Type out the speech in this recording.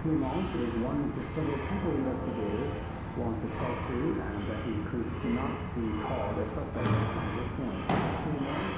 Clement is one of several people investigators want to talk to, and that he could not be called a suspect at this point. Clement